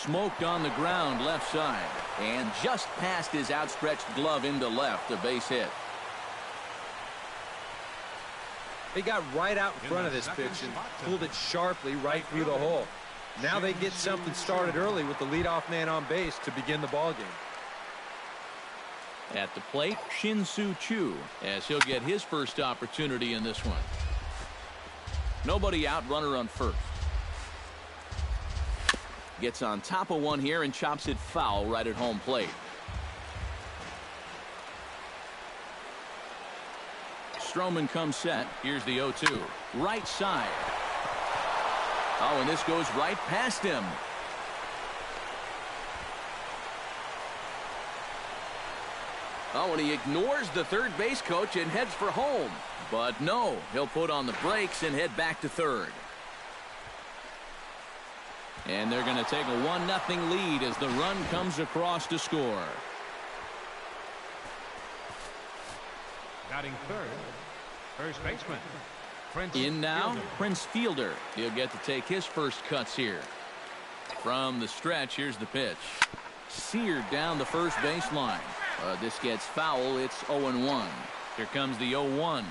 smoked on the ground left side and just past his outstretched glove into left, a base hit. They got right out in front of this pitch and pulled it sharply right through the hole. Now they get something started early with the leadoff man on base to begin the ball game. At the plate, Shin-Soo Choo, as he'll get his first opportunity in this one. Nobody out, runner on first. Gets on top of one here and chops it foul right at home plate. Stroman comes set. Here's the 0-2. Right side. Oh, and this goes right past him. Oh, and he ignores the third base coach and heads for home. But no, he'll put on the brakes and head back to third. And they're going to take a 1-0 lead as the run comes across to score. Batting third, first baseman. In now, Prince Fielder. He'll get to take his first cuts here. From the stretch, here's the pitch. Seared down the first baseline. This gets foul. It's 0-1. Here comes the 0-1.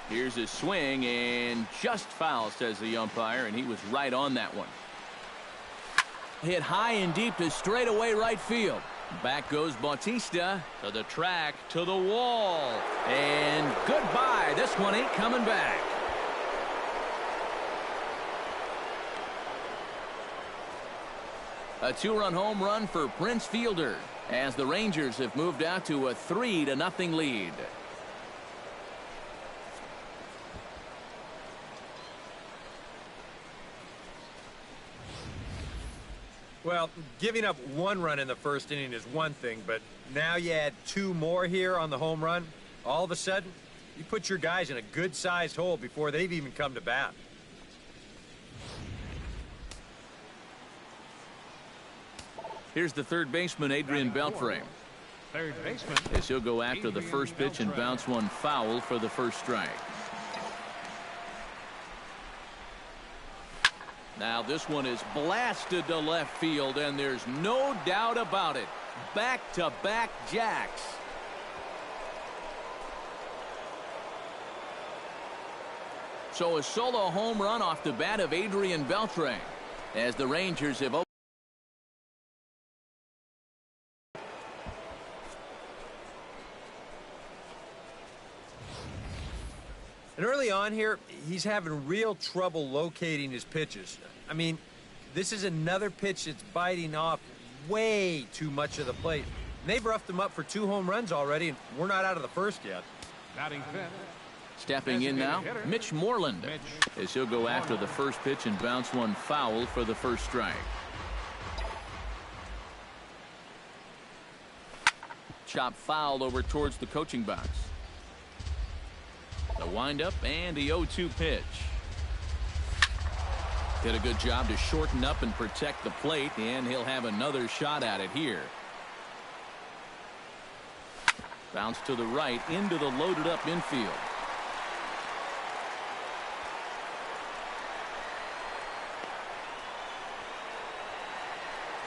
Here's his swing, and just foul, says the umpire, and he was right on that one. Hit high and deep to straightaway right field. Back goes Bautista to the track, to the wall, and goodbye. This one ain't coming back. A 2-run home run for Prince Fielder as the Rangers have moved out to a 3-0 lead. Well, giving up 1 run in the first inning is one thing, but now you add 2 more here on the home run. All of a sudden, you put your guys in a good-sized hole before they've even come to bat. Here's the third baseman, Adrian Beltre. Third baseman. As he'll go after the first pitch and bounce one foul for the first strike. Now this one is blasted to left field, and there's no doubt about it. Back-to-back jacks. So a solo home run off the bat of Adrian Beltre as the Rangers have opened. And early on here, he's having real trouble locating his pitches. I mean, this is another pitch that's biting off way too much of the plate. And they've roughed him up for 2 home runs already, and we're not out of the first yet. Batting fifth. Stepping in now, Mitch Moreland, as he'll go after the first pitch and bounce one foul for the first strike. Chop foul over towards the coaching box. The windup and the 0-2 pitch. Did a good job to shorten up and protect the plate, and he'll have another shot at it here. Bounce to the right into the loaded up infield.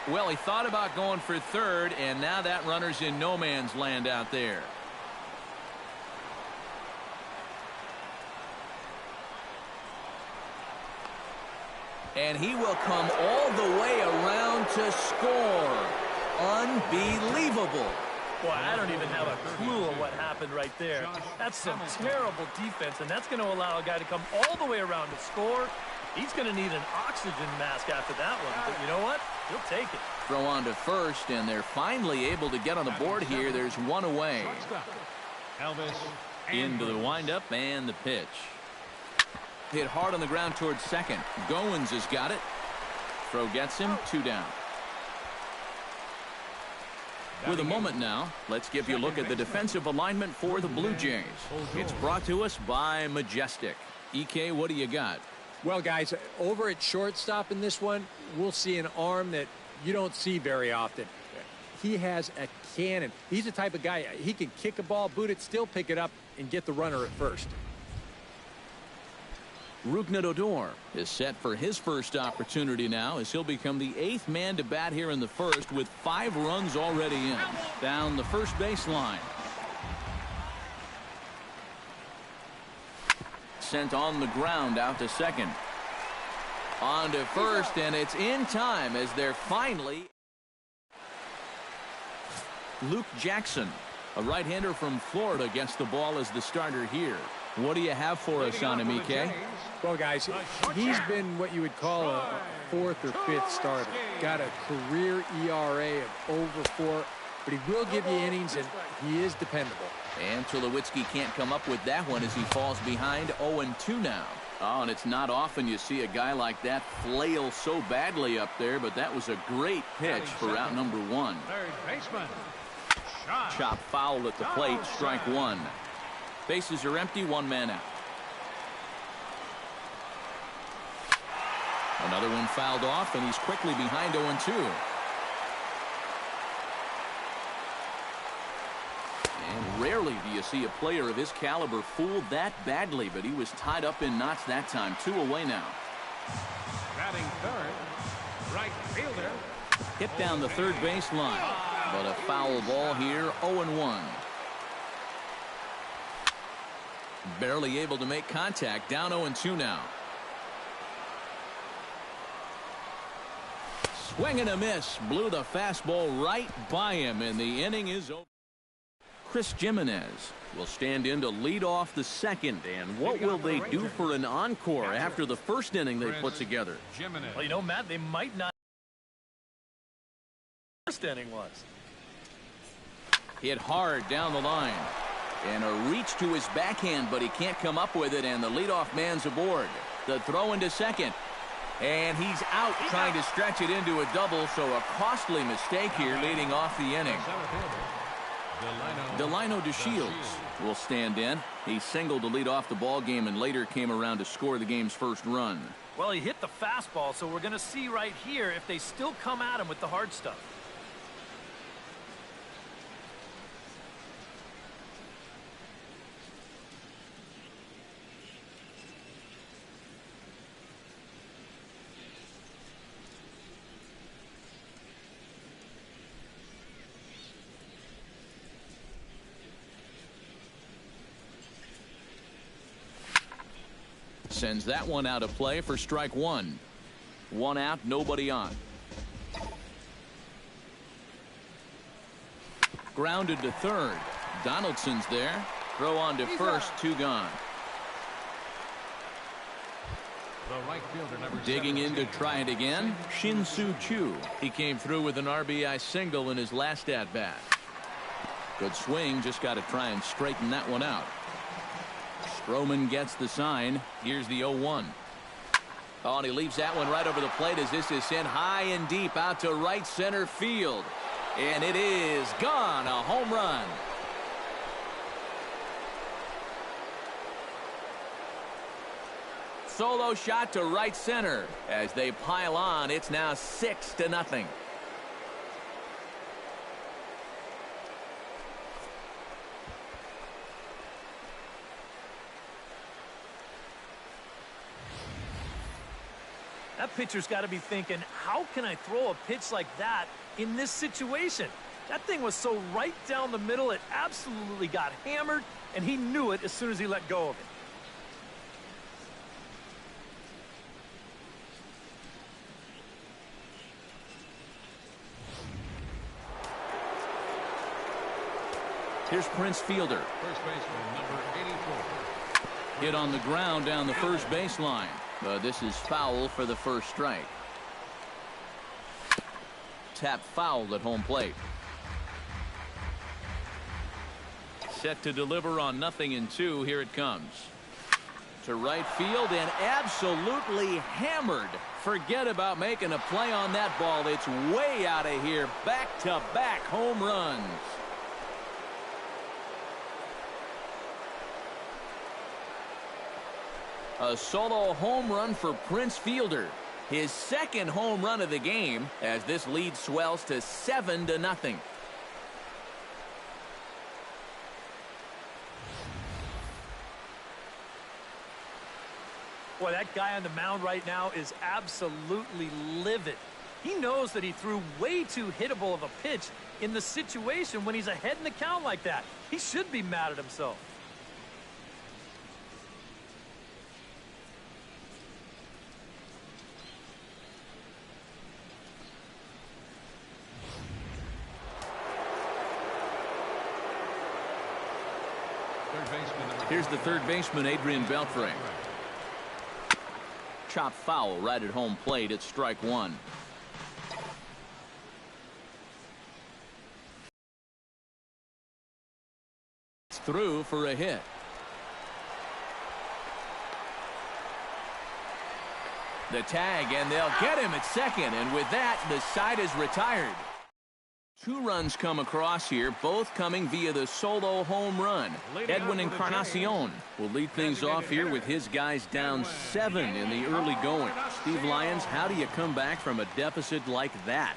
Well, he thought about going for third, and now that runner's in no man's land out there. And he will come all the way around to score. Unbelievable. Boy, I don't even have a clue of what happened right there. That's some terrible defense, and that's going to allow a guy to come all the way around to score. He's going to need an oxygen mask after that one, but you know what? He'll take it. Throw on to first, and they're finally able to get on the board here. There's one away. Into the windup and the pitch. Hit hard on the ground towards second. Goins has got it. Throw gets him. 2 down. With a moment now, let's give you a look at the defensive alignment for the Blue Jays. It's brought to us by Majestic. EK, what do you got? Well, guys, over at shortstop in this one, we'll see an arm that you don't see very often. He has a cannon. He's the type of guy, he can kick a ball, boot it, still pick it up, and get the runner at first. Rougned is set for his first opportunity now as he'll become the 8th man to bat here in the first with 5 runs already in. Down the first baseline. Sent on the ground out to second. On to first, and it's in time as they're finally. Luke Jackson, a right-hander from Florida, gets the ball as the starter here. What do you have for us on him, EK? Well, guys, he's been what you would call a 4th or 5th starter. Got a career ERA of over 4, but he will give you innings, and he is dependable. And Tulowitzki can't come up with that one as he falls behind 0-2 now. Oh, and it's not often you see a guy like that flail so badly up there, but that was a great pitch for out number 1. Third baseman. Chop foul at the plate, strike 1. Bases are empty, 1 man out. Another one fouled off, and he's quickly behind 0-2. And rarely do you see a player of his caliber fooled that badly, but he was tied up in knots that time. 2 away now. Batting third. Right fielder. Hit down the third baseline, but a foul ball here, 0-1. Barely able to make contact, down 0-2 now. Swing and a miss, blew the fastball right by him, and the inning is over. Chris Jimenez will stand in to lead off the second, and what will they do for an encore after the first inning they put together? Well, you know, Matt, they might not. First inning was. Hit hard down the line. And a reach to his backhand, but he can't come up with it, and the leadoff man's aboard. The throw into second. And he's out trying to stretch it into a double, so a costly mistake here leading off the inning. Delino DeShields will stand in. He singled to lead off the ball game and later came around to score the game's first run. Well, he hit the fastball, so we're going to see right here if they still come at him with the hard stuff. Sends that one out of play for strike 1. 1 out, nobody on. Grounded to third. Donaldson's there. Throw on to first, 2 gone. The right fielder, number Digging in to 17. try it again, Shin-Soo Choo. He came through with an RBI single in his last at-bat. Good swing, just got to try and straighten that one out. Stroman gets the sign. Here's the 0-1. Oh, and he leaves that one right over the plate as this is sent high and deep out to right center field. And it is gone. A home run. Solo shot to right center. As they pile on, it's now 6-0. That pitcher's got to be thinking, how can I throw a pitch like that in this situation? That thing was so right down the middle, it absolutely got hammered, and he knew it as soon as he let go of it. Here's Prince Fielder. First baseman, number 84. Hit on the ground down the first baseline. This is foul for the first strike. Tap fouled at home plate. Set to deliver on 0-2. Here it comes. To right field and absolutely hammered. Forget about making a play on that ball. It's way out of here. Back-to-back home runs. A solo home run for Prince Fielder. His second home run of the game as this lead swells to 7-0. Boy, that guy on the mound right now is absolutely livid. He knows that he threw way too hittable of a pitch in the situation when he's ahead in the count like that. He should be mad at himself. Here's the third baseman, Adrian Beltre. Chop foul right at home plate. It's strike one. It's through for a hit. The tag, and they'll get him at second, and with that, the side is retired. 2 runs come across here, both coming via the solo home run. Edwin Encarnacion will lead things off here with his guys down 7 in the early going. Steve Lyons, how do you come back from a deficit like that?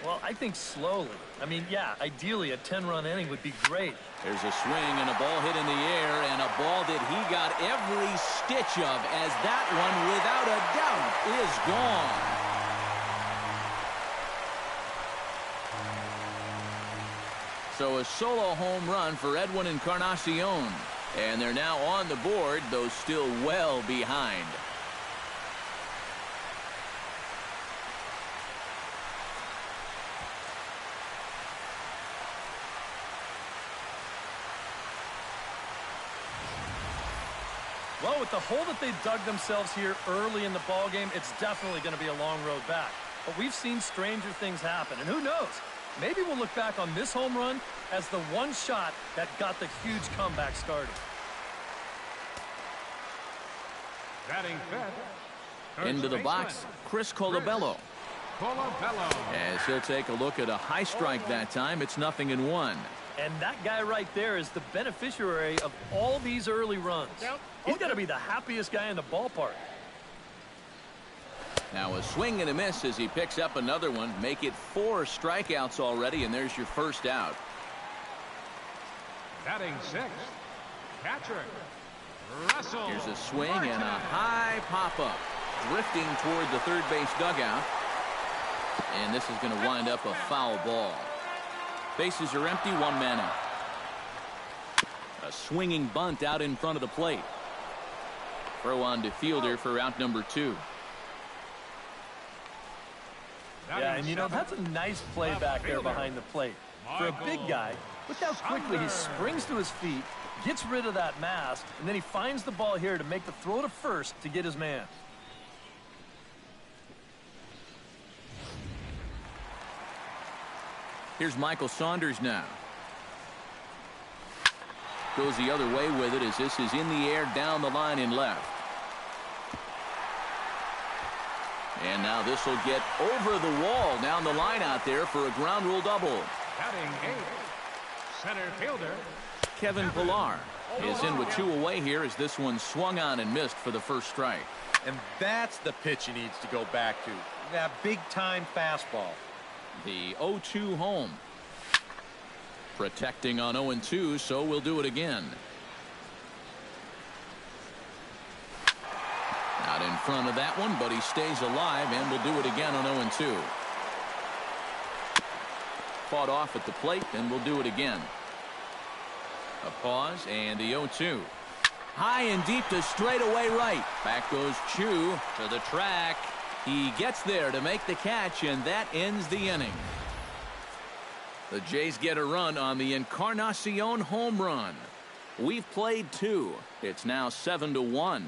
Well, I think slowly. I mean, yeah, ideally a 10-run inning would be great. There's a swing and a ball hit in the air, and a ball that he got every stitch of, as that one, without a doubt, is gone. So a solo home run for Edwin Encarnacion. And they're now on the board, though still well behind. Well, with the hole that they dug themselves here early in the ballgame, it's definitely going to be a long road back. But we've seen stranger things happen, and who knows? Maybe we'll look back on this home run as the one shot that got the huge comeback started. Batting fifth. Into the box, Chris Colabello. As he'll take a look at a high strike that time. It's 0-1. And that guy right there is the beneficiary of all these early runs. He's got to be the happiest guy in the ballpark. Now a swing and a miss as he picks up another one. Make it 4 strikeouts already, and there's your first out. Batting sixth, catcher Russell. Here's a swing and a high pop-up. Drifting toward the third base dugout. And this is going to wind up a foul ball. Bases are empty, 1 man out. A swinging bunt out in front of the plate. Throw on to fielder for out number 2. Yeah, and you know, that's a nice play back there behind the plate. For a big guy, look how quickly he springs to his feet, gets rid of that mask, and then he finds the ball here to make the throw to first to get his man. Here's Michael Saunders now. Goes the other way with it as this is in the air down the line in left. And now this will get over the wall down the line out there for a ground rule double. Batting eighth, center fielder Kevin Pillar is in with 2 away here as this one swung on and missed for the first strike. And that's the pitch he needs to go back to. That big-time fastball. The 0-2 home. Protecting on 0-2, so we'll do it again. Out in front of that one, but he stays alive, and we'll do it again on 0-2. Fought off at the plate, and we'll do it again. A pause, and the 0-2. High and deep to straightaway right. Back goes Chu to the track. He gets there to make the catch, and that ends the inning. The Jays get a run on the Encarnacion home run. We've played 2. It's now 7-1.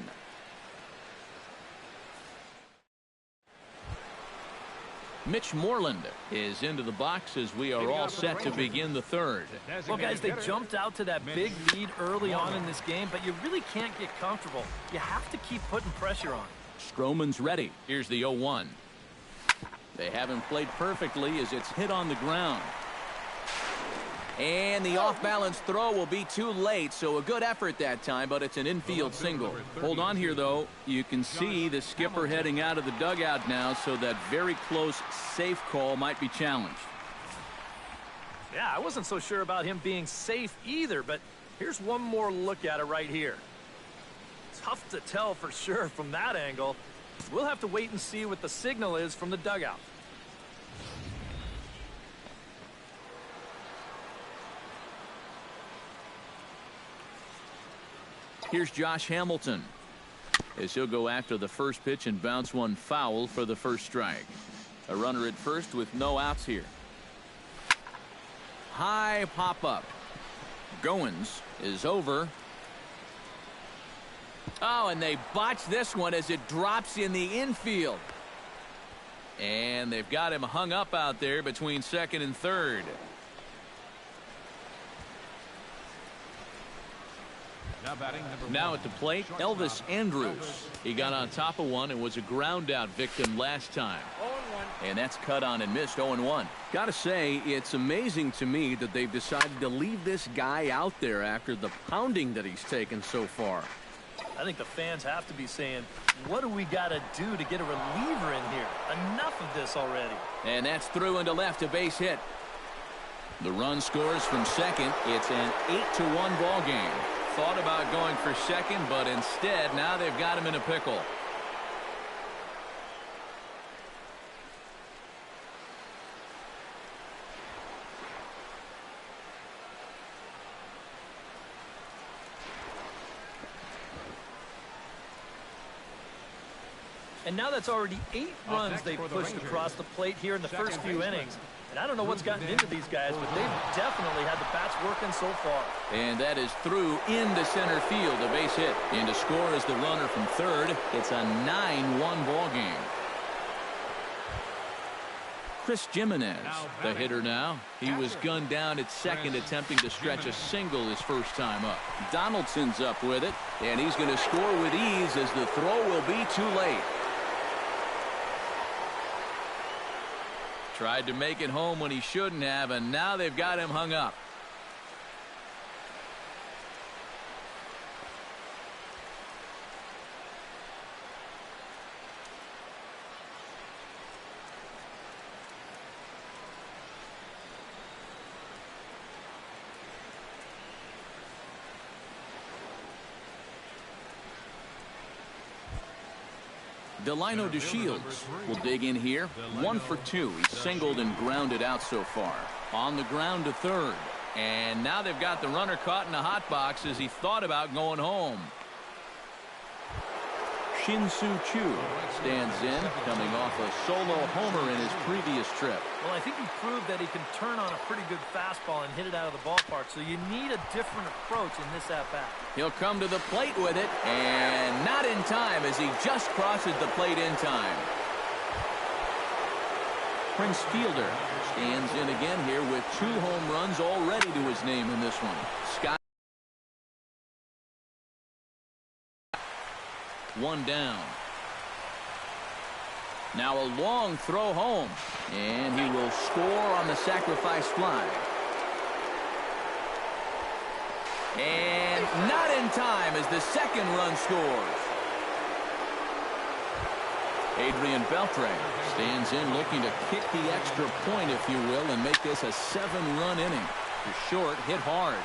Mitch Moreland is into the box as we are all set to begin the third. Well, guys, they jumped out to that big lead early on in this game, but you really can't get comfortable. You have to keep putting pressure on. Stroman's ready. Here's the 0-1. They haven't played perfectly as it's hit on the ground. And the off-balance throw will be too late, so a good effort that time, but it's an infield single. Hold on here, though. You can see the skipper heading out of the dugout now, so that very close safe call might be challenged. Yeah, I wasn't so sure about him being safe either, but here's one more look at it right here. Tough to tell for sure from that angle. We'll have to wait and see what the signal is from the dugout. Here's Josh Hamilton, as he'll go after the first pitch and bounce one foul for the first strike. A runner at first with no outs here. High pop up. Goins is over. Oh, and they botch this one as it drops in the infield. And they've got him hung up out there between second and third. Now at the plate, Elvis Andrus. He got on top of one and was a ground out victim last time. And that's cut on and missed. 0-1. Gotta say, it's amazing to me that they've decided to leave this guy out there after the pounding that he's taken so far. I think the fans have to be saying, what do we got to do to get a reliever in here? Enough of this already. And that's through into left, a base hit. The run scores from second. It's an 8-1 ball game. Thought about going for second, but instead now they've got him in a pickle. And now that's already 8 runs they've pushed across the plate here in the first few innings. And I don't know what's gotten into these guys, but they've definitely had the bats working so far. And that is through into center field, a base hit. And to score is the runner from third. It's a 9-1 ball game. Chris Jimenez, the hitter now. He was gunned down at second, attempting to stretch a single his first time up. Donaldson's up with it, and he's going to score with ease as the throw will be too late. Tried to make it home when he shouldn't have, and now they've got him hung up. Delino DeShields will dig in here. 1 for 2. He's singled and grounded out so far. On the ground to third. And now they've got the runner caught in the hot box as he thought about going home. Shin-Soo Choo stands in, coming off a solo homer in his previous trip. Well, I think he proved that he can turn on a pretty good fastball and hit it out of the ballpark, so you need a different approach in this at-bat. He'll come to the plate with it, and not in time as he just crosses the plate in time. Prince Fielder stands in again here with 2 home runs already to his name in this one. Scott. 1 down. Now a long throw home, and he will score on the sacrifice fly. And not in time as the second run scores. Adrian Beltre stands in looking to kick the extra point, if you will, and make this a 7-run inning. The short hit hard.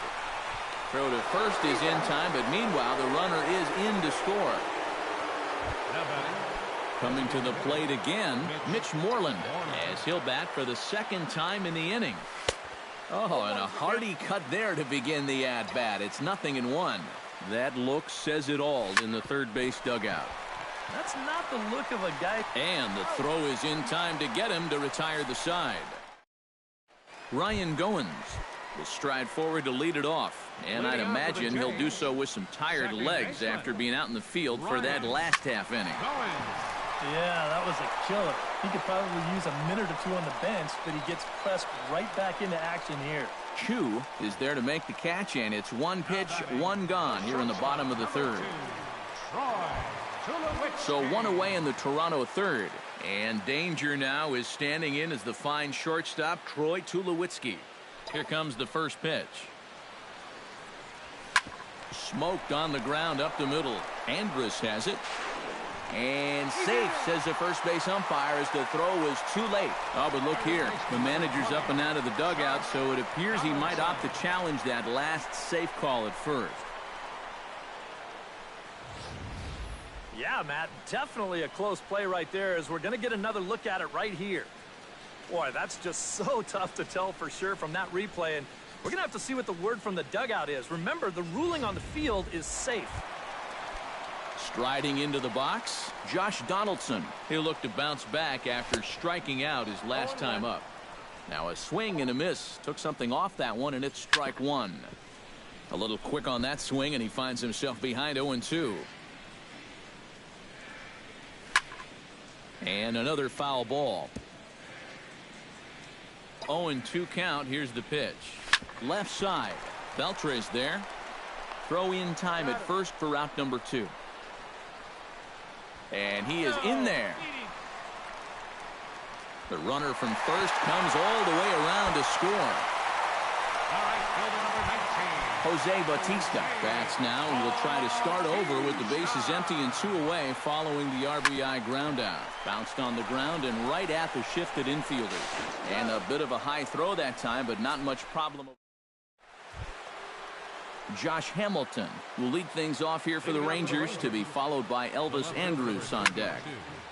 Throw to first is in time, but meanwhile the runner is in to score. Coming to the plate again, Mitch Moreland, as he'll bat for the second time in the inning. Oh, and a hearty cut there to begin the at-bat. It's 0-1. That look says it all in the third base dugout. That's not the look of a guy. And the throw is in time to get him to retire the side. Ryan Goins will stride forward to lead it off. And I'd imagine he'll do so with some tired legs after being out in the field for that last half inning. Yeah, that was a killer. He could probably use a minute or 2 on the bench, but he gets pressed right back into action here. Chu is there to make the catch, and it's 1 pitch, 1 gone here in the bottom of the third. So 1 away in the Toronto third. And danger now is standing in as the fine shortstop, Troy Tulowitzki. Here comes the first pitch. Smoked on the ground up the middle. Andrus has it. And safe, says the first base umpire, as the throw was too late. Oh, but look here. The manager's up and out of the dugout, so it appears he might opt to challenge that last safe call at first. Yeah, Matt, definitely a close play right there, as we're going to get another look at it right here. Boy, that's just so tough to tell for sure from that replay, and we're going to have to see what the word from the dugout is. Remember, the ruling on the field is safe. Striding into the box, Josh Donaldson. He'll look to bounce back after striking out his last time up. Now a swing and a miss. Took something off that one, and it's strike one. A little quick on that swing, and he finds himself behind 0-2. And another foul ball. 0-2 count. Here's the pitch. Left side. Beltre's there. Throw in time at first for route number 2. And he is in there. The runner from first comes all the way around to score. All right, fielder number 19. Jose Bautista bats now and will try to start over with the bases empty and 2 away following the RBI ground out. Bounced on the ground and right at the shifted infielders. And a bit of a high throw that time, but not much problem. Josh Hamilton will lead things off here for the Rangers, to be followed by Elvis Andrus on deck.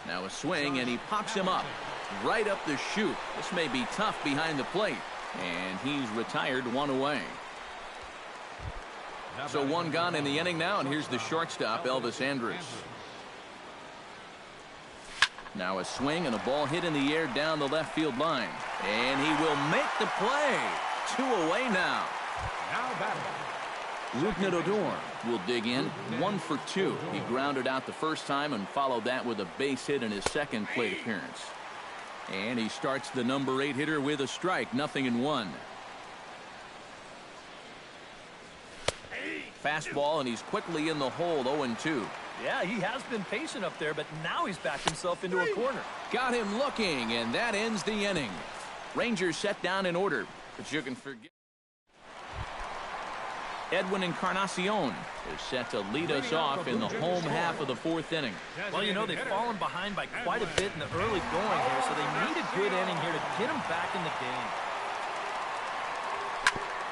Now a swing, and he pops him up right up the chute. This may be tough behind the plate, and he's retired 1 away. So 1 gone in the inning now, and here's the shortstop, Elvis Andrus. Now a swing and a ball hit in the air down the left field line, and he will make the play. 2 away now. Now batting. Rougned Odor will dig in. 1 for 2. He grounded out the first time and followed that with a base hit in his second plate appearance. And he starts the number 8 hitter with a strike. 0-1. Fastball, and he's quickly in the hole. 0-2. Yeah, he has been patient up there, but now he's backed himself into a corner. Got him looking, and that ends the inning. Rangers set down in order, but you can forget. Edwin Encarnacion is set to lead us off in the home half of the 4th inning. Well, you know, they've fallen behind by quite a bit in the early going here, so they need a good inning here to get them back in the game.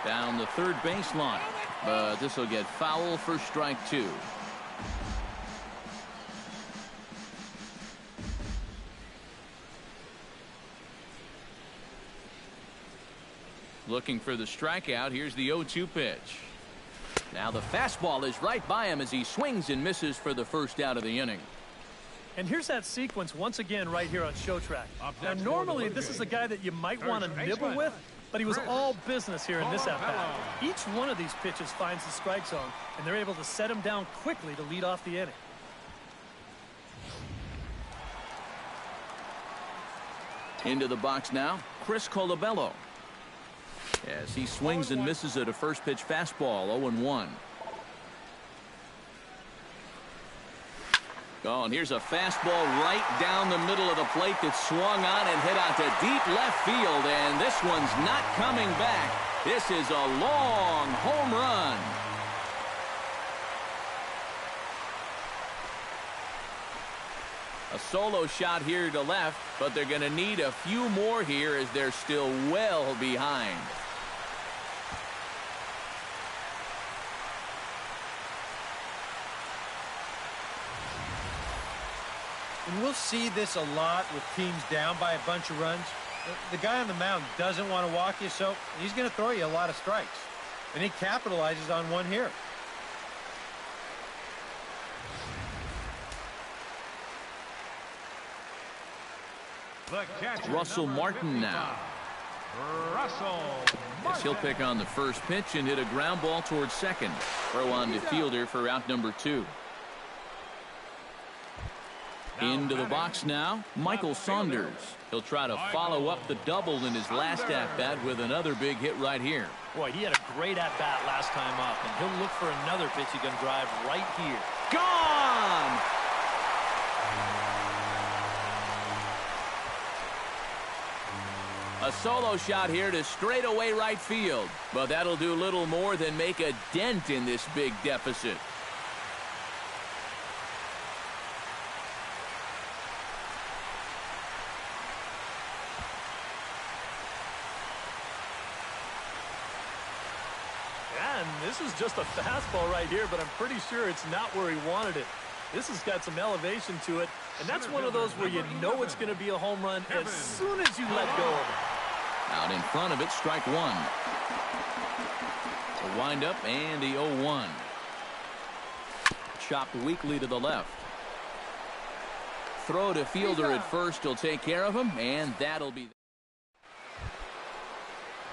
Down the third baseline, but this will get foul for strike 2. Looking for the strikeout. Here's the 0-2 pitch. Now the fastball is right by him as he swings and misses for the first out of the inning. And here's that sequence once again right here on Show Track. Now normally this is a guy that you might want to nibble with, but he was all business here in this at-bat. Each one of these pitches finds the strike zone, and they're able to set him down quickly to lead off the inning. Into the box now, Chris Colabello. As he swings and misses at a first pitch fastball. 0-1. Oh, and here's a fastball right down the middle of the plate that swung on and hit out to deep left field, and this one's not coming back. This is a long home run. A solo shot here to left, but they're going to need a few more here as they're still well behind. And we'll see this a lot with teams down by a bunch of runs. The guy on the mound doesn't want to walk you, so he's going to throw you a lot of strikes. And he capitalizes on one here. Russell Martin now. Russell Yes, he'll pick on the first pitch and hit a ground ball towards second. Throw on to fielder for out number 2. Into the box now, Michael Saunders. He'll try to follow up the double in his last at-bat with another big hit right here. Boy, he had a great at-bat last time up, and he'll look for another pitch he can drive right here. Gone! A solo shot here to straightaway right field, but that'll do little more than make a dent in this big deficit. And this is just a fastball right here, but I'm pretty sure it's not where he wanted it. This has got some elevation to it, and that's one of those where you know it's going to be a home run as soon as you let go of it. Out in front of it, strike one. A windup and the 0-1. Chopped weakly to the left. Throw to Fielder at first will take care of him, and that'll be.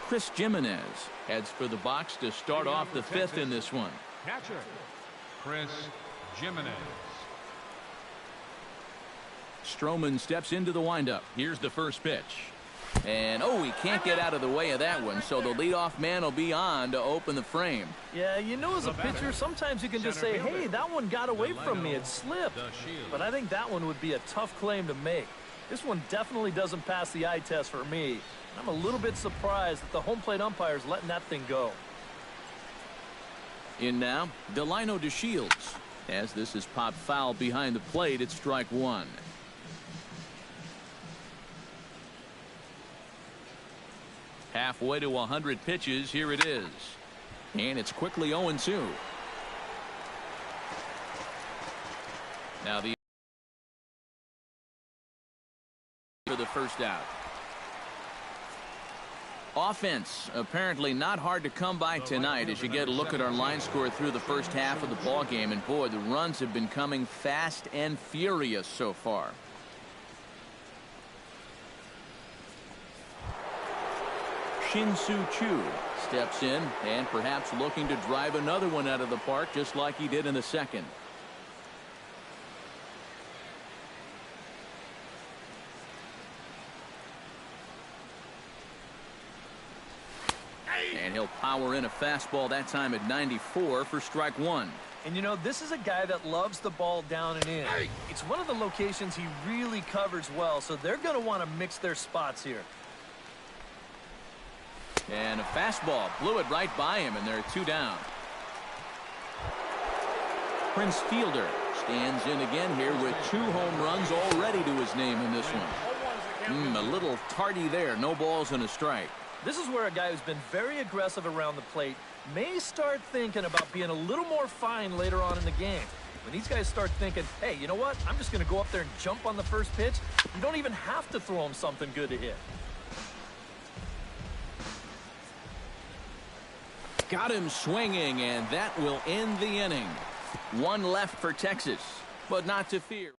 Chris Jimenez heads for the box to start off the fifth in this one. Catcher, Chris Jimenez. Stroman steps into the windup. Here's the first pitch. And, oh, he can't get out of the way of that one, so the leadoff man will be on to open the frame. Yeah, you know, as a pitcher, sometimes you can just say, hey, that one got away from me. It slipped. But I think that one would be a tough claim to make. This one definitely doesn't pass the eye test for me. I'm a little bit surprised that the home plate umpire is letting that thing go. In now, Delino DeShields. As this is popped foul behind the plate, it's strike one. Halfway to 100 pitches, here it is. And it's quickly 0-2. Now for the first out. Offense apparently not hard to come by tonight as you get a look at our line score through the first half of the ball game, and boy, the runs have been coming fast and furious so far. Shin-Soo Choo steps in and perhaps looking to drive another one out of the park just like he did in the second. And he'll power in a fastball that time at 94 for strike one. And you know, this is a guy that loves the ball down and in. It's one of the locations he really covers well, so they're going to want to mix their spots here. And a fastball blew it right by him, and there are two down. Prince Fielder stands in again here with 2 home runs already to his name in this one. A little tardy there. No balls and a strike. This is where a guy who's been very aggressive around the plate may start thinking about being a little more fine later on in the game. When these guys start thinking, hey, you know what? I'm just going to go up there and jump on the first pitch. You don't even have to throw him something good to hit. Got him swinging, and that will end the inning. 1 left for Texas, but not to fear.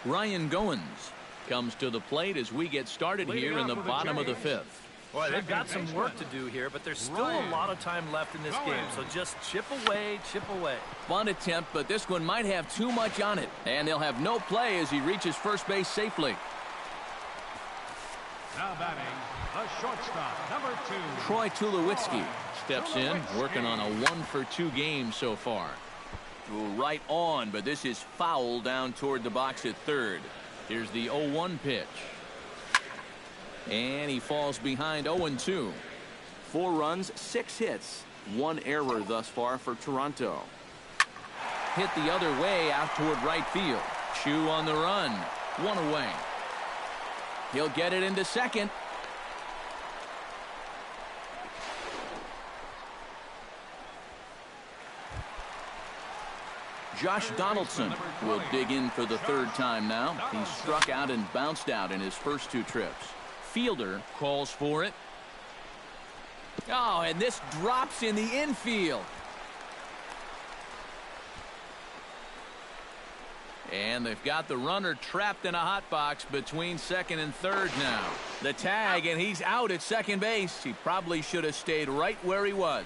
Ryan Goins comes to the plate as we get started here in the bottom of the 5th. Boy, they've got some work to do here, but there's still a lot of time left in this game, so just chip away, chip away. Bunt attempt, but this one might have too much on it, and they'll have no play as he reaches first base safely. Now batting, the shortstop, number 2. Troy Tulowitzki steps in, working on a 1-for-2 game so far. Right on, but this is foul down toward the box at third. Here's the 0-1 pitch. And he falls behind 0-2. 4 runs, 6 hits, 1 error thus far for Toronto. Hit the other way out toward right field. Choo on the run. 1 away. He'll get it into second. Josh Donaldson will dig in for the 3rd time now. He struck out and bounced out in his first 2 trips. Fielder calls for it. Oh, and this drops in the infield. And they've got the runner trapped in a hot box between second and third now. The tag, and he's out at second base. He probably should have stayed right where he was.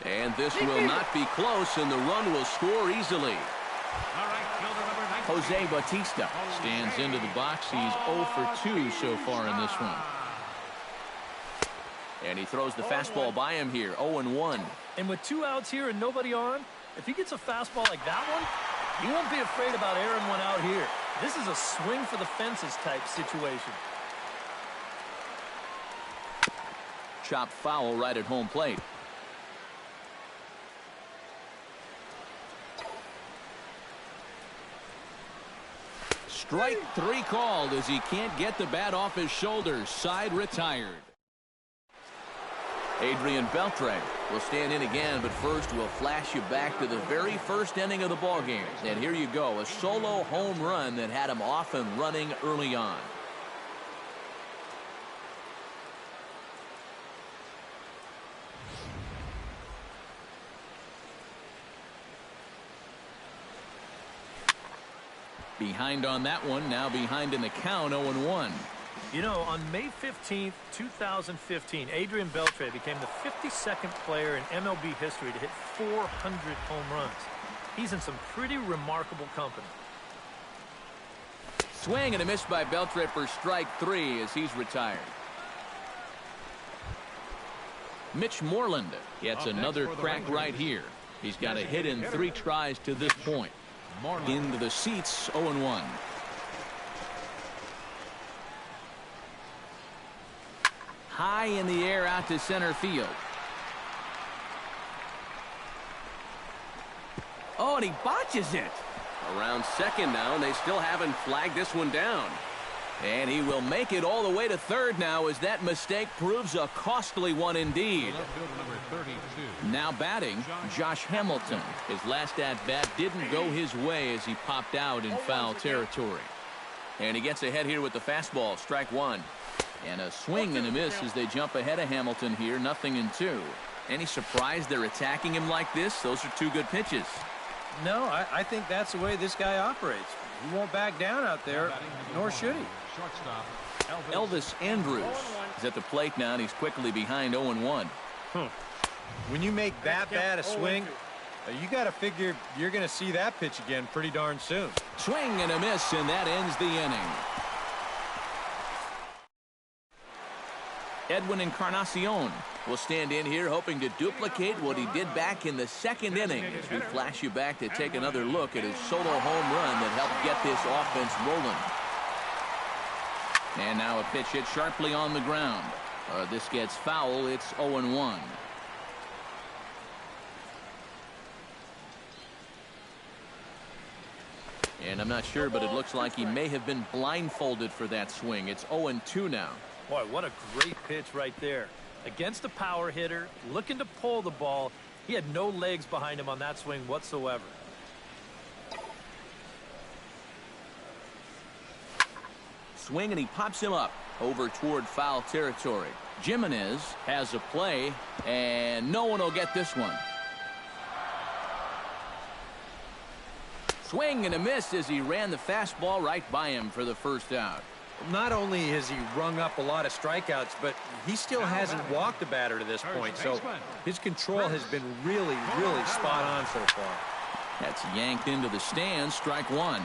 And this will not be close, and the run will score easily. Jose Bautista stands into the box. He's 0 for 2 so far in this one. And he throws the fastball by him here, 0-1. And with 2 outs here and nobody on, if he gets a fastball like that one, he won't be afraid about airing one out here. This is a swing for the fences type situation. Chopped foul right at home plate. Strike 3 called as he can't get the bat off his shoulders. Side retired. Adrian Beltre We'll stand in again, but first we'll flash you back to the very first inning of the ball game. And here you go, a solo home run that had him off and running early on. Behind on that one, now behind in the count, 0-1. You know, on May 15th, 2015, Adrian Beltre became the 52nd player in MLB history to hit 400 home runs. He's in some pretty remarkable company. Swing and a miss by Beltre for strike 3 as he's retired. Mitch Moreland gets another crack right here. He's got a hit in 3 tries to this point. Into the seats, 0-1. High in the air out to center field. Oh, and he botches it. Around second now, and they still haven't flagged this one down. And he will make it all the way to third now as that mistake proves a costly one indeed. Now batting, Josh Hamilton. His last at-bat didn't go his way as he popped out in foul territory. And he gets ahead here with the fastball, strike 1. And a swing and a miss as they jump ahead of Hamilton here, 0-2. Any surprise they're attacking him like this? Those are 2 good pitches. No, I think that's the way this guy operates. He won't back down out there, nor should he. Elvis Andrus is at the plate now, and he's quickly behind 0-1. When you make that bad a swing, you got to figure you're going to see that pitch again pretty darn soon. Swing and a miss, and that ends the inning. Edwin Encarnacion will stand in here hoping to duplicate what he did back in the second inning as we flash you back to take another look at his solo home run that helped get this offense rolling. And now a pitch hit sharply on the ground. This gets foul. It's 0-1. And I'm not sure, but it looks like he may have been blindfolded for that swing. It's 0-2 now. Boy, what a great pitch right there. Against a power hitter, looking to pull the ball. He had no legs behind him on that swing whatsoever. Swing, and he pops him up over toward foul territory. Jimenez has a play, and no one will get this one. Swing and a miss as he ran the fastball right by him for the first out. Not only has he rung up a lot of strikeouts, but he still hasn't walked a batter to this point, so his control has been really, really spot on so far. That's yanked into the stands, strike 1.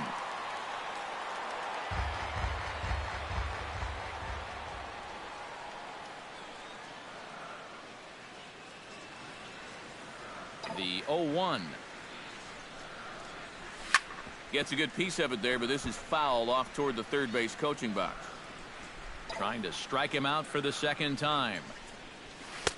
The 0-1. Gets a good piece of it there, but this is foul off toward the third base coaching box. Trying to strike him out for the second time.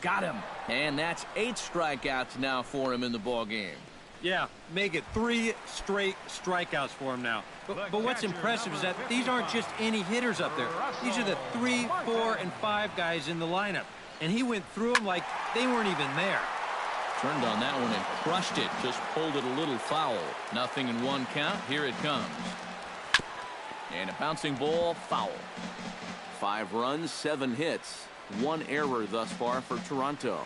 Got him. And that's 8 strikeouts now for him in the ball game. Yeah, make it 3 straight strikeouts for him now. But what's impressive is that these aren't just any hitters up there. These are the 3, 4, and 5 guys in the lineup. And he went through them like they weren't even there. Turned on that one and crushed it. Just pulled it a little foul. 0-1 count. Here it comes. And a bouncing ball, foul. 5 runs, 7 hits. 1 error thus far for Toronto.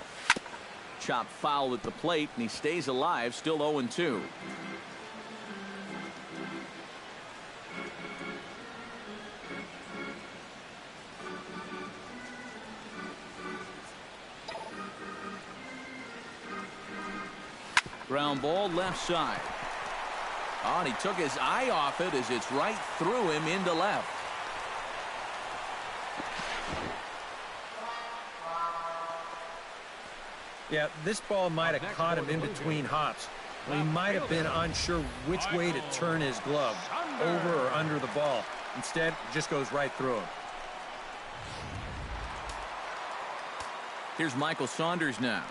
Chopped foul at the plate, and he stays alive, still 0-2. Ground ball left side. Oh, and he took his eye off it as it's right through him into left. Yeah, this ball might have caught him in between hops. Well, he might have been unsure which way to turn his glove, over or under the ball. Instead, it just goes right through him. Here's Michael Saunders now.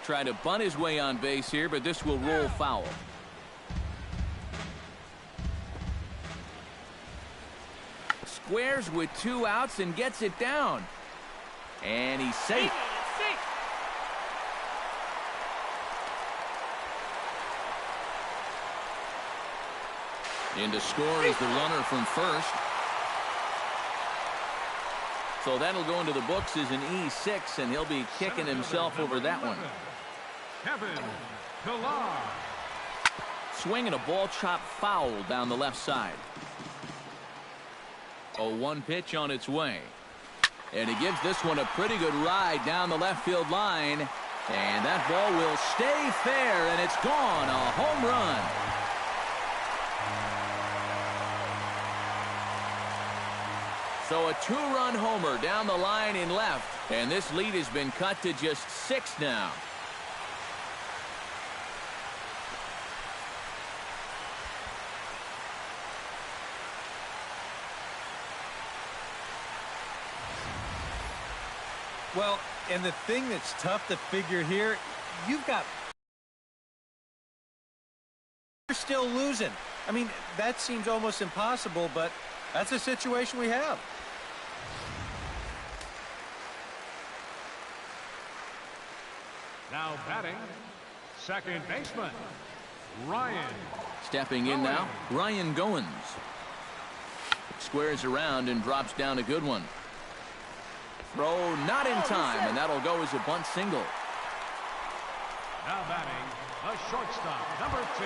Try to bunt his way on base here, but this will roll foul. Squares with 2 outs and gets it down. And he's safe. In to score is the runner from first. So that'll go into the books as an E6, and he'll be kicking himself over that one. Kevin Pillar. Swinging a ball chopped foul down the left side. 0-1 pitch on its way. And he gives this one a pretty good ride down the left field line. And that ball will stay fair, and it's gone. A home run. So a two-run homer down the line in left. And this lead has been cut to just 6 now. Well, and the thing that's tough to figure here, you're still losing. I mean, that seems almost impossible, but that's the situation we have. Now batting, second baseman, Ryan. Stepping in now, Ryan Goins. Squares around and drops down a good one. Throw not in time, and that'll go as a bunt single. Now batting, the shortstop, number 2,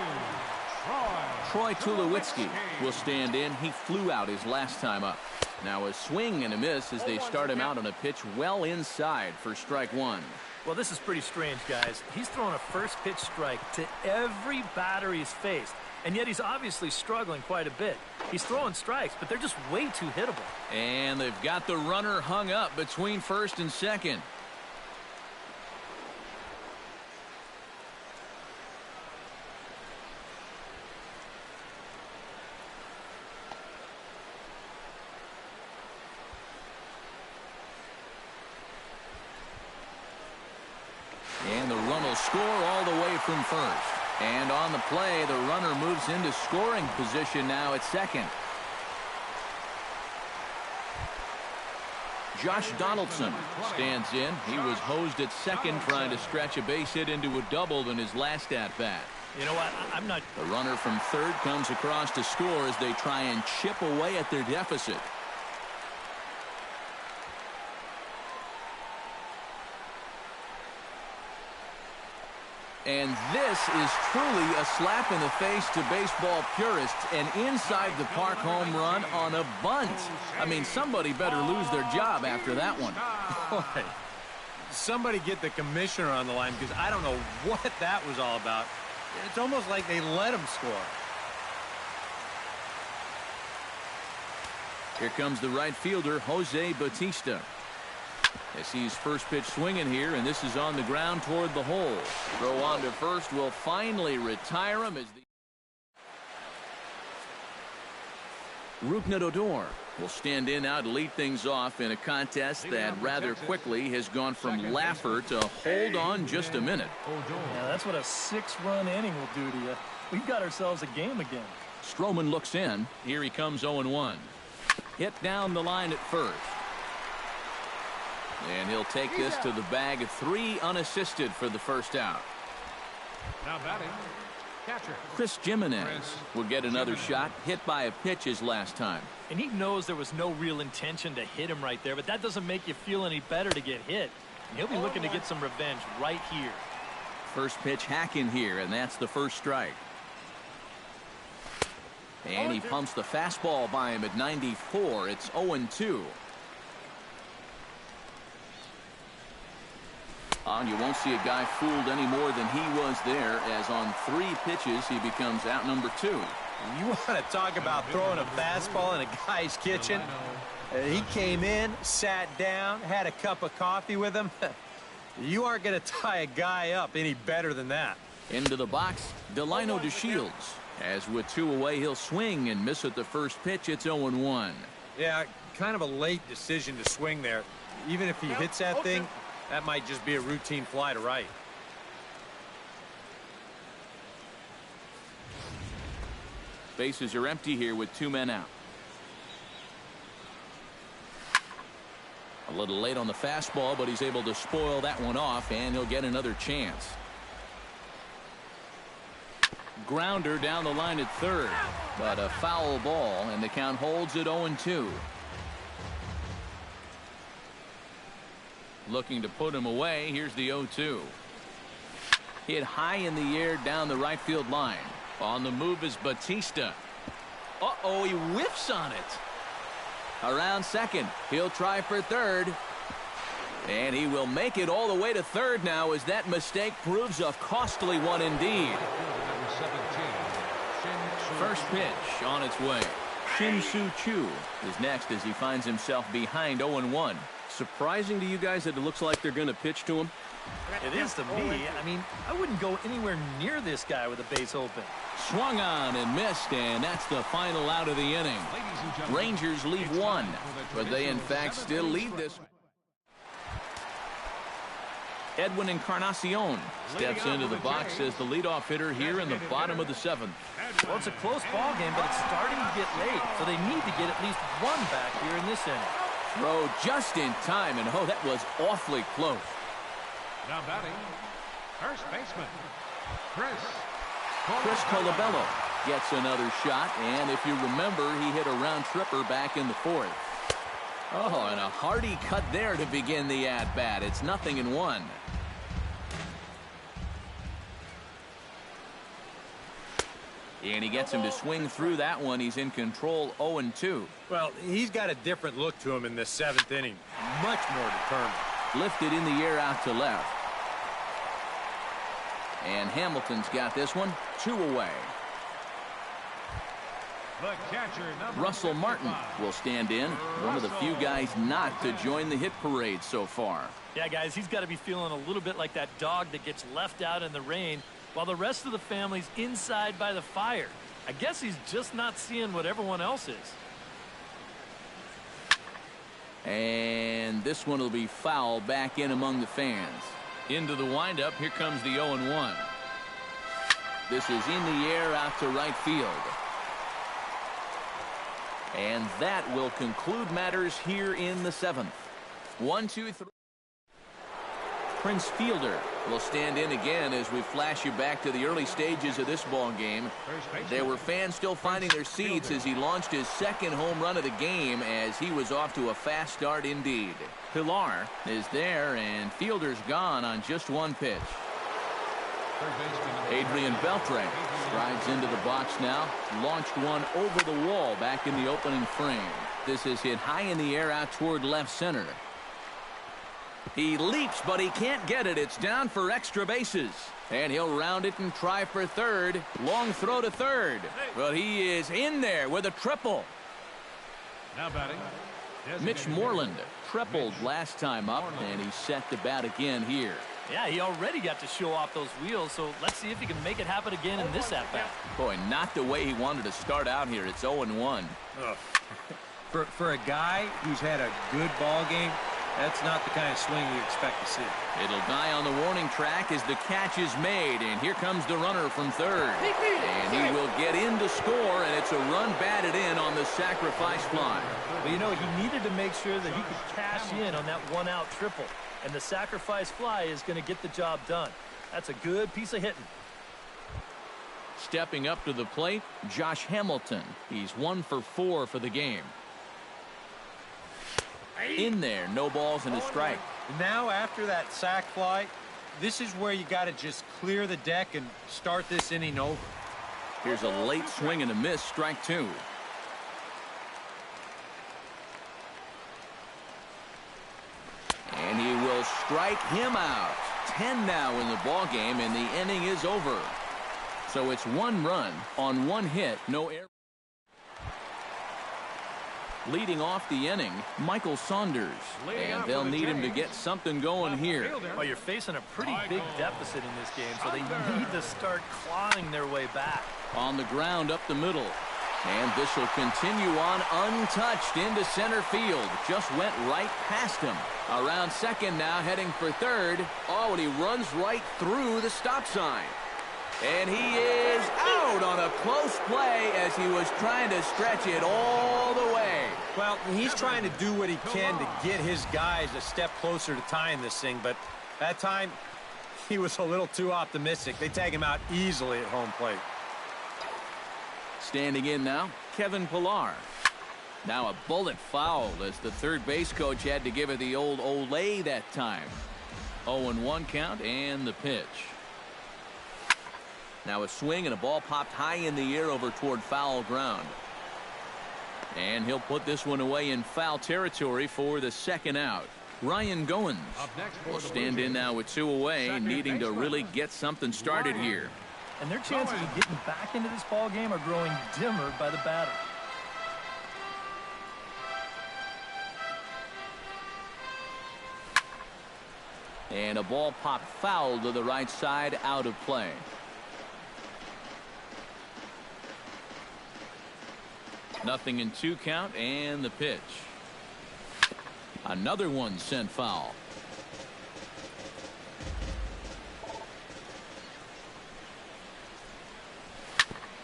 Troy Tulowitzki will stand in. He flew out his last time up. Now a swing and a miss as they start him out on a pitch well inside for strike 1. Well, this is pretty strange, guys. He's throwing a first pitch strike to every batter he's faced, and yet he's obviously struggling quite a bit. He's throwing strikes, but they're just way too hittable. And they've got the runner hung up between first and second. And the run will score all the way from first. And on the play, the runner moves into scoring position now at second. Josh Donaldson stands in. He was hosed at second trying to stretch a base hit into a double in his last at-bat. You know what? I'm not... The runner from third comes across to score as they try and chip away at their deficit. And this is truly a slap in the face to baseball purists. An inside-the-park home run on a bunt. I mean, somebody better lose their job after that one. Boy, somebody get the commissioner on the line, because I don't know what that was all about. It's almost like they let him score. Here comes the right fielder, Jose Bautista. As he's first pitch swinging here, and this is on the ground toward the hole. Throw on to first will finally retire him as the Rougned Odor will stand in now to lead things off in a contest that rather quickly has gone from laugher to hold on just a minute. Yeah, that's what a 6-run inning will do to you. We've got ourselves a game again. Stroman looks in. Here he comes 0-1. Hit down the line at first. And he'll take this to the bag of 3 unassisted for the first out. Now batting, catcher. Chris Jimenez will get another shot, hit by a pitch his last time. And he knows there was no real intention to hit him right there, but that doesn't make you feel any better to get hit. And he'll be looking to get some revenge right here. First pitch hacking here, and that's the first strike. And he pumps the fastball by him at 94. It's 0-2. You won't see a guy fooled any more than he was there, as on 3 pitches he becomes out number 2. You want to talk about throwing a fastball in a guy's kitchen? He came in, sat down, had a cup of coffee with him. You aren't going to tie a guy up any better than that. Into the box, Delino DeShields. As with 2 away, he'll swing and miss at the first pitch. It's 0-1. Yeah, kind of a late decision to swing there. Even if he hits that thing, that might just be a routine fly to right. Bases are empty here with 2 men out. A little late on the fastball, but he's able to spoil that one off, and he'll get another chance. grounder down the line at third. But a foul ball, and the count holds at 0-2. Looking to put him away. Here's the 0-2. Hit high in the air down the right field line. On the move is Batista. Uh-oh, he whiffs on it. Around second. He'll try for third. And he will make it all the way to third now as that mistake proves a costly one indeed. First pitch on its way. Shin-Soo Choo is next as he finds himself behind 0-1. Surprising to you guys that it looks like they're going to pitch to him? It is to me. I mean, I wouldn't go anywhere near this guy with a base open. Swung on and missed, and that's the final out of the inning. Rangers lead one, but they in fact still lead this. Edwin Encarnacion steps into the box as the leadoff hitter here in the bottom of the seventh. Well, it's a close ball game, but it's starting to get late, so they need to get at least one back here in this inning. Throw just in time, and oh, that was awfully close. Now batting, first baseman, Chris Colabello gets another shot, and if you remember, he hit a round tripper back in the fourth. Oh, and a hearty cut there to begin the at-bat. It's 0-1. And he gets him to swing through that one. He's in control, 0-2. Well, he's got a different look to him in this seventh inning. Much more determined. Lifted in the air out to left. And Hamilton's got this one, 2 away. the catcher, Russell Martin will stand in, one of the few guys not to join the hit parade so far. Yeah, guys, he's got to be feeling a little bit like that dog that gets left out in the rain while the rest of the family's inside by the fire. I guess he's just not seeing what everyone else is. And this one will be foul back in among the fans. Into the windup, here comes the 0-1. This is in the air out to right field. And that will conclude matters here in the seventh. 1, 2, 3. Prince Fielder will stand in again as we flash you back to the early stages of this ball game. There were fans still finding their seats as he launched his second home run of the game as he was off to a fast start indeed. Pilar is there and Fielder's gone on just one pitch. Adrian Beltre strides into the box now. Launched one over the wall back in the opening frame. This is hit high in the air out toward left center. He leaps, but he can't get it. It's down for extra bases. And he'll round it and try for third. Long throw to third. But he is in there with a triple. Now batting. Mitch Moreland tripled last time up, and he's set to bat again here. Yeah, he already got to show off those wheels, so let's see if he can make it happen again in this at-bat. Boy, not the way he wanted to start out here. It's 0-1. For a guy who's had a good ball game, that's not the kind of swing you expect to see. It'll die on the warning track as the catch is made, and here comes the runner from third. And he will get in to score, and it's a run batted in on the sacrifice fly. But you know, he needed to make sure that he could cash in on that one-out triple, and the sacrifice fly is going to get the job done. That's a good piece of hitting. Stepping up to the plate, Josh Hamilton. He's 1 for 4 for the game. In there, no balls and a strike. Now after that sac fly, this is where you got to just clear the deck and start this inning over. Here's a late swing and a miss, strike 2. And he will strike him out. 10 now in the ball game, and the inning is over. So it's 1 run on 1 hit, no error. Leading off the inning, Michael Saunders. And they'll need him to get something going here. Well, you're facing a pretty big deficit in this game, so they need to start clawing their way back. On the ground up the middle. And this will continue on untouched into center field. Just went right past him. Around second now, heading for third. Oh, and he runs right through the stop sign. And he is out on a close play as he was trying to stretch it all the way. Well, he's trying to do what he can to get his guys a step closer to tying this thing, but that time he was a little too optimistic. They tag him out easily at home plate. Standing in now, Kevin Pillar. Now a bullet foul as the third base coach had to give it the old Olay that time. 0-1 count and the pitch. Now a swing and a ball popped high in the air over toward foul ground. And he'll put this one away in foul territory for the second out. Ryan Goins will stand in now with 2 away, needing to really get something started here. And their chances of getting back into this ball game are growing dimmer by the batter. And a ball popped foul to the right side, out of play. Nothing in 2 count and the pitch. Another one sent foul.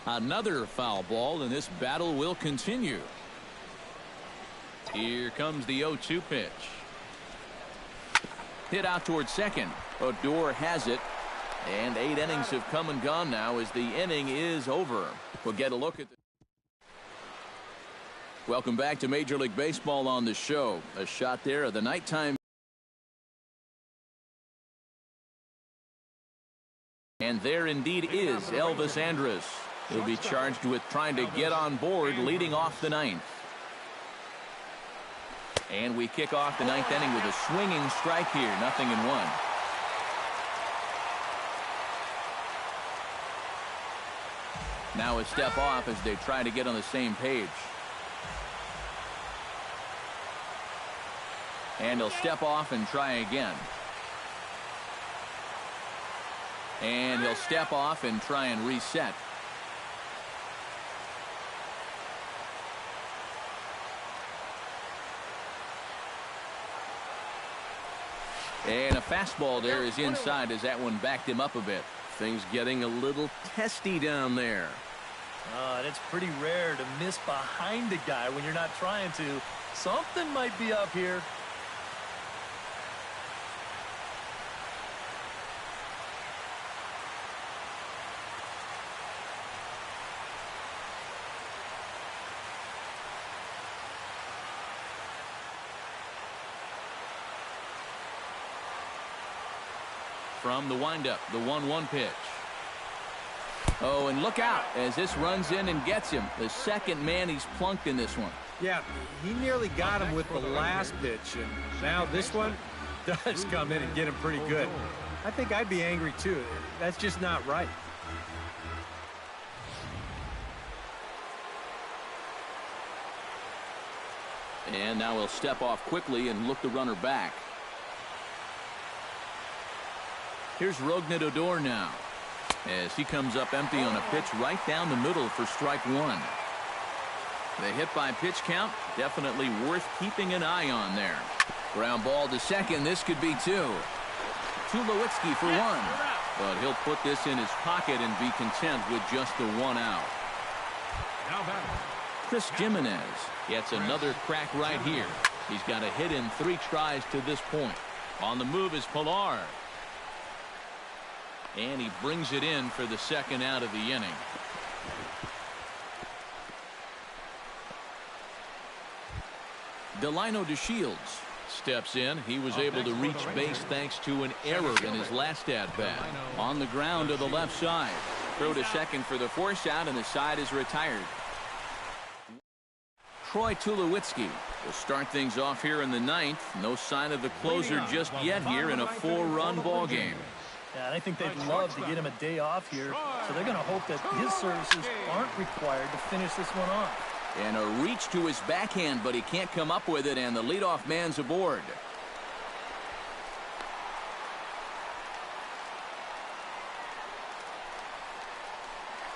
Another foul ball, and this battle will continue. Here comes the 0-2 pitch. Hit out towards second. Odor has it. And 8 innings have come and gone now as the inning is over. We'll get a look at the... Welcome back to Major League Baseball on the show. A shot there of the nighttime. And there indeed is Elvis Andrus. He'll be charged with trying to get on board leading off the 9th. And we kick off the 9th inning with a swinging strike here. 0-1. Now a step off as they try to get on the same page. And he'll step off and try again. And he'll step off and try and reset. And a fastball there is inside as that one backed him up a bit. Things getting a little testy down there. And it's pretty rare to miss behind a guy when you're not trying to. Something might be up here. From the windup, the 1-1 pitch. Oh, and look out as this runs in and gets him. The second man he's plunked in this one. Yeah, he nearly got him with the last pitch, and now this one does come in and get him pretty good. I think I'd be angry too. That's just not right. And now he'll step off quickly and look the runner back. Here's Rougned Odor now as he comes up empty on a pitch right down the middle for strike 1. The hit by pitch count definitely worth keeping an eye on there. Ground ball to second. This could be 2. Tulowitzki for 1. But he'll put this in his pocket and be content with just the 1 out. Chris Jimenez gets another crack right here. He's got a hit in 3 tries to this point. On the move is Pillar. And he brings it in for the second out of the inning. Delino DeShields steps in. He was able to reach base thanks to an error in his last at-bat. On the ground to the left side. Throw to second for the force out, and the side is retired. Troy Tulowitzki will start things off here in the 9th. No sign of the closer just yet here in a 4-run ball game. Yeah, and I think they'd love to get him a day off here, so they're going to hope that his services aren't required to finish this one off. And a reach to his backhand, but he can't come up with it, and the leadoff man's aboard.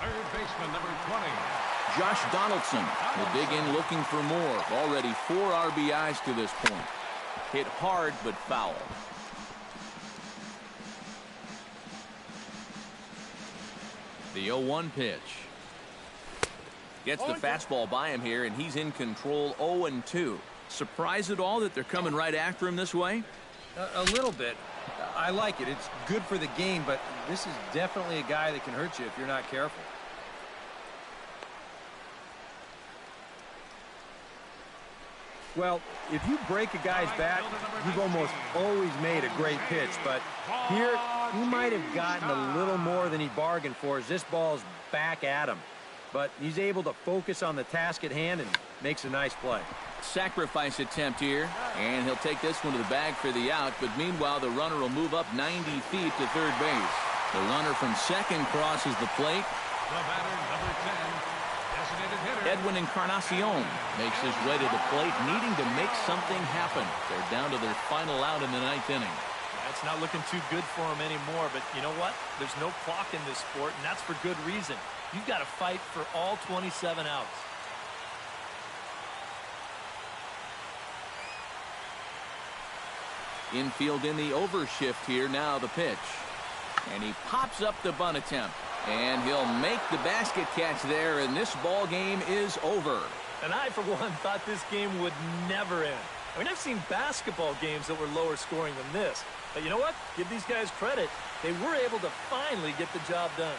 Third baseman, number 20. Josh Donaldson will dig in looking for more. Already 4 RBIs to this point. Hit hard, but foul. The 0-1 pitch. Gets the fastball by him here, and he's in control. 0-2. Surprised at all that they're coming right after him this way? A little bit. I like it. It's good for the game, but this is definitely a guy that can hurt you if you're not careful. Well, if you break a guy's back, you've almost always made a great pitch. But here, he might have gotten a little more than he bargained for as this ball's back at him. But he's able to focus on the task at hand and makes a nice play. Sacrifice attempt here, and he'll take this one to the bag for the out. But meanwhile, the runner will move up 90 feet to third base. The runner from second crosses the plate. The batter, number 10, designated hitter. Edwin Encarnacion makes his way to the plate, needing to make something happen. They're down to their final out in the 9th inning. It's not looking too good for him anymore, but you know what? There's no clock in this sport, and that's for good reason. You've got to fight for all 27 outs. Infield in the overshift here. Now the pitch. And he pops up the bunt attempt. And he'll make the basket catch there, and this ball game is over. And I, for one, thought this game would never end. I mean, I've seen basketball games that were lower scoring than this. But you know what? Give these guys credit. They were able to finally get the job done.